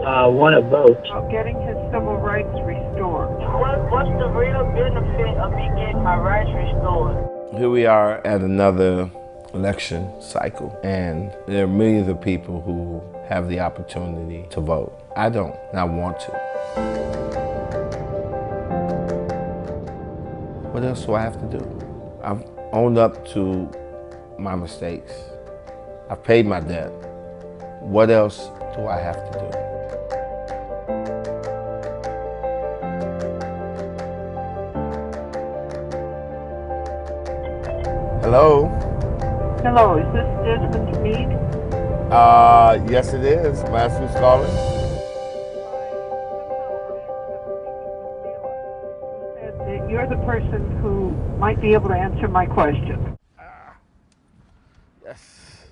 want to vote. Getting his civil rights restored. What's the real benefit of me getting my rights restored? Here we are at another election cycle, and there are millions of people who have the opportunity to vote. I don't, and I want to. What else do I have to do? I've owned up to my mistakes. I've paid my debt. What else do I have to do? Hello? Hello, is this Desmond Meade? Yes it is. Master who's calling? You're the person who might be able to answer my question. Yes.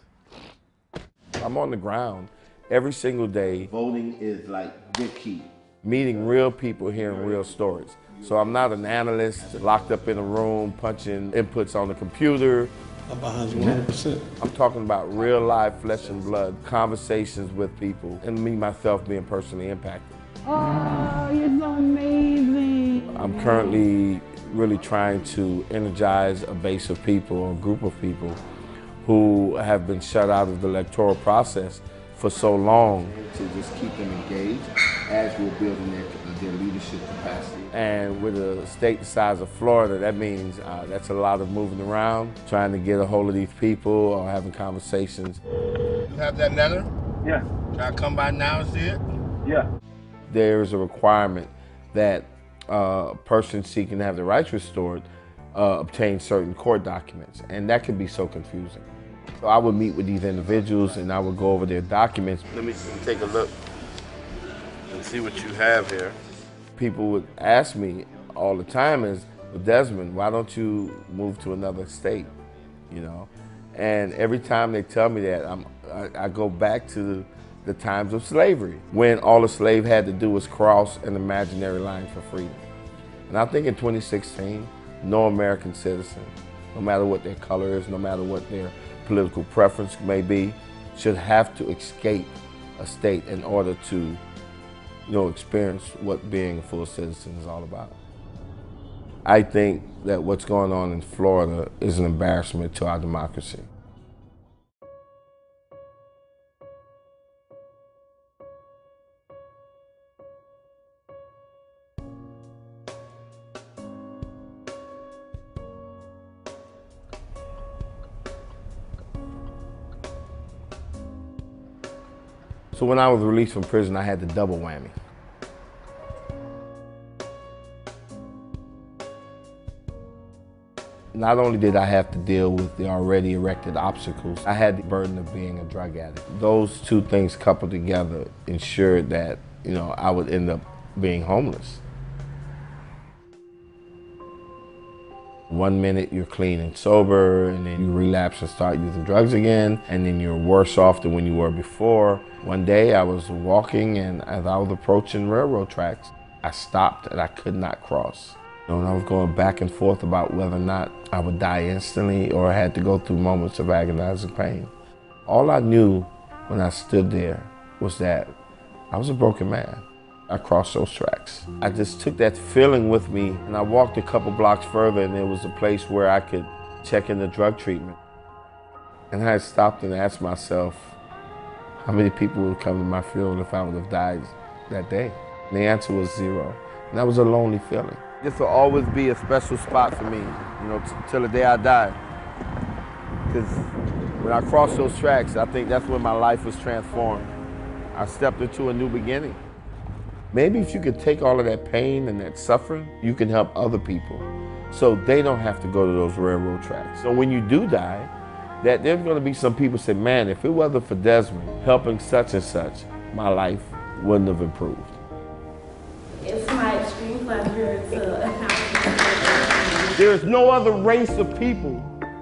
I'm on the ground every single day. Voting is like the key. Meeting real people, hearing real stories. So I'm not an analyst locked up in a room punching inputs on the computer. I'm behind you 100%. I'm talking about real life, flesh and blood, conversations with people, and me, myself, being personally impacted. Oh, you're so amazing. I'm currently really trying to energize a base of people, a group of people who have been shut out of the electoral process for so long. To just keep them engaged as we're building their leadership capacity. And with a state the size of Florida, that means that's a lot of moving around, trying to get a hold of these people or having conversations. You have that letter? Yeah. Can I come by now and see it? Yeah. There's a requirement that a person seeking to have their rights restored obtain certain court documents, and that can be so confusing. So I would meet with these individuals and I would go over their documents. Let me take a look and see what you have here. People would ask me all the time is, well, Desmond, why don't you move to another state, you know? And every time they tell me that, I go back to the times of slavery, when all a slave had to do was cross an imaginary line for freedom. And I think in 2016, no American citizen, no matter what their color is, no matter what their political preference may be, should have to escape a state in order to experience what being a full citizen is all about. I think that what's going on in Florida is an embarrassment to our democracy. So when I was released from prison, I had the double whammy. Not only did I have to deal with the already erected obstacles, I had the burden of being a drug addict. Those two things coupled together ensured that, I would end up being homeless. One minute you're clean and sober, and then you relapse and start using drugs again, and then you're worse off than when you were before. One day I was walking, and as I was approaching railroad tracks, I stopped and I could not cross. And I was going back and forth about whether or not I would die instantly or I had to go through moments of agonizing pain. All I knew when I stood there was that I was a broken man. I crossed those tracks. I just took that feeling with me, and I walked a couple blocks further, and there was a place where I could check in the drug treatment. And I stopped and asked myself, how many people would come to my funeral if I would have died that day? And the answer was 0. And that was a lonely feeling. This will always be a special spot for me, till the day I die. Because when I crossed those tracks, I think that's when my life was transformed. I stepped into a new beginning. Maybe if you could take all of that pain and that suffering, you can help other people so they don't have to go to those railroad tracks. So when you do die, that there's going to be some people say, man, if it wasn't for Desmond helping such and such, my life wouldn't have improved. It's my extreme pleasure to There's no other race of people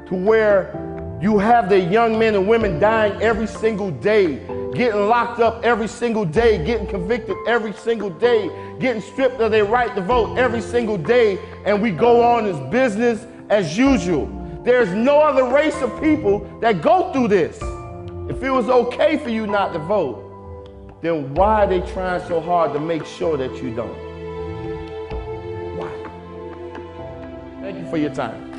to where you have the young men and women dying every single day, getting locked up every single day, getting convicted every single day, getting stripped of their right to vote every single day, and we go on as business as usual. There's no other race of people that go through this. If it was okay for you not to vote, then why are they trying so hard to make sure that you don't? Why? Thank you for your time.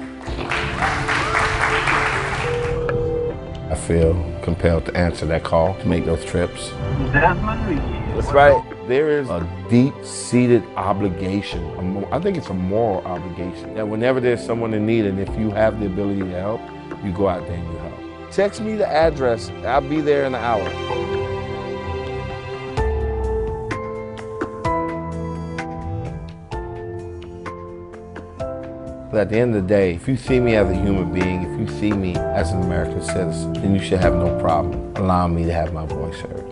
I feel compelled to answer that call to make those trips. That's right. There is a deep-seated obligation. I think it's a moral obligation that whenever there's someone in need and if you have the ability to help, you go out there and you help. Text me the address. I'll be there in an hour. But at the end of the day, if you see me as a human being, if you see me as an American citizen, then you should have no problem allowing me to have my voice heard.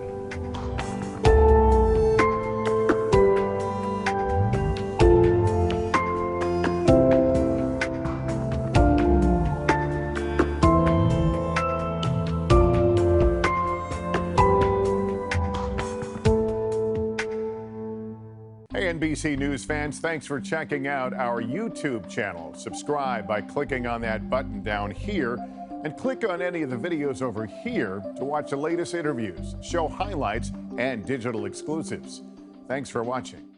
Hey, NBC News fans, thanks for checking out our YouTube channel. Subscribe by clicking on that button down here and click on any of the videos over here to watch the latest interviews, show highlights, and digital exclusives. Thanks for watching.